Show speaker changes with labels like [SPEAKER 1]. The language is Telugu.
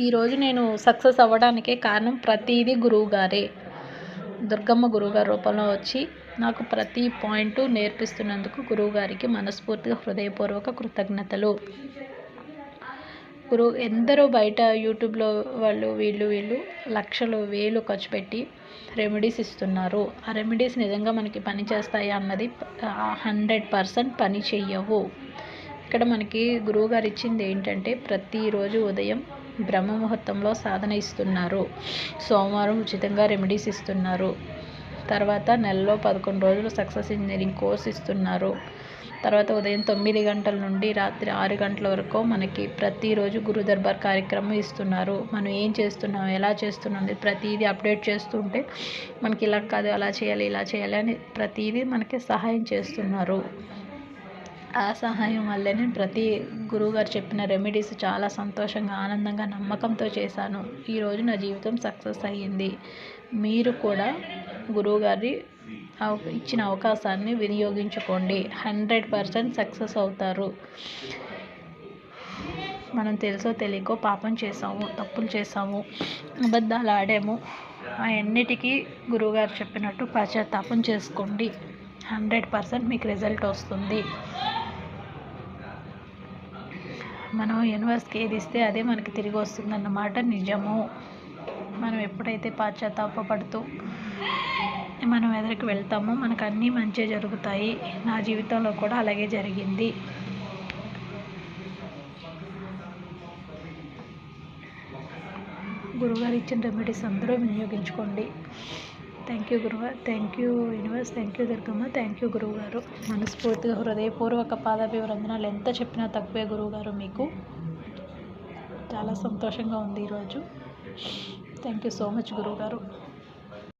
[SPEAKER 1] ఈరోజు నేను సక్సెస్ అవ్వడానికే కారణం ప్రతీది గురువుగారే. దుర్గమ్మ గురువుగారి రూపంలో వచ్చి నాకు ప్రతి పాయింట్ నేర్పిస్తున్నందుకు గురువుగారికి మనస్ఫూర్తిగా హృదయపూర్వక కృతజ్ఞతలు. ఎందరో బయట యూట్యూబ్లో వాళ్ళు వీళ్ళు లక్షలు వేలు ఖర్చు పెట్టి రెమెడీస్ ఇస్తున్నారు. ఆ రెమెడీస్ నిజంగా మనకి పని చేస్తాయా అన్నది 100% పని చెయ్యవు. ఇక్కడ మనకి గురువుగారు ఇచ్చింది ఏంటంటే ప్రతిరోజు ఉదయం బ్రహ్మ ముహూర్తంలో సాధన ఇస్తున్నారు. సోమవారం ఉచితంగా రెమెడీస్ ఇస్తున్నారు. తర్వాత నెలలో 11 రోజులు సక్సెస్ ఇంజనీరింగ్ కోర్స్ ఇస్తున్నారు. తర్వాత ఉదయం 9 గంటల నుండి రాత్రి 6 గంటల వరకు మనకి ప్రతిరోజు గురు దర్బార్ కార్యక్రమం ఇస్తున్నారు. మనం ఏం చేస్తున్నాం, ఎలా చేస్తున్నాం అనేది ప్రతిదీ అప్డేట్ చేస్తుంటే మనకి ఇలా కాదు, అలా చేయాలి, ఇలా చేయాలి అని ప్రతిదీ మనకి సహాయం చేస్తున్నారు. ఆ సహాయం వల్లనే ప్రతి గురువుగారు చెప్పిన రెమెడీస్ చాలా సంతోషంగా, ఆనందంగా, నమ్మకంతో చేశాను. ఈరోజు నా జీవితం సక్సెస్ అయ్యింది. మీరు కూడా గురువుగారి ఇచ్చిన అవకాశాన్ని వినియోగించుకోండి. 100% సక్సెస్ అవుతారు. మనం తెలుసో తెలియకో పాపం చేసాము, తప్పులు చేసాము, అబద్ధాలు ఆడాము. అవన్నిటికీ గురువుగారు చెప్పినట్టు పశ్చాత్తాపం చేసుకోండి. 100% మీకు రిజల్ట్ వస్తుంది. మనం యూనివర్స్కి ఏది ఇస్తే అదే మనకి తిరిగి వస్తుందన్నమాట నిజము. మనం ఎప్పుడైతే పశ్చాత్తాపడుతూ మనం ఎదురుకు వెళ్తామో మనకు అన్నీ మంచి జరుగుతాయి. నా జీవితంలో కూడా అలాగే జరిగింది. గురువుగారు ఇచ్చిన రెమెడీస్ అందరూ వినియోగించుకోండి. థ్యాంక్ యూ గురుగారు, thank you universe, thank you Durgamma, thank you గురువుగారు. మనస్ఫూర్తిగా హృదయపూర్వక పాదాభివందనాలు. ఎంత చెప్పినా తక్కువే గురువుగారు. మీకు చాలా సంతోషంగా ఉంది ఈరోజు. థ్యాంక్ యూ సో మచ్ గురువుగారు.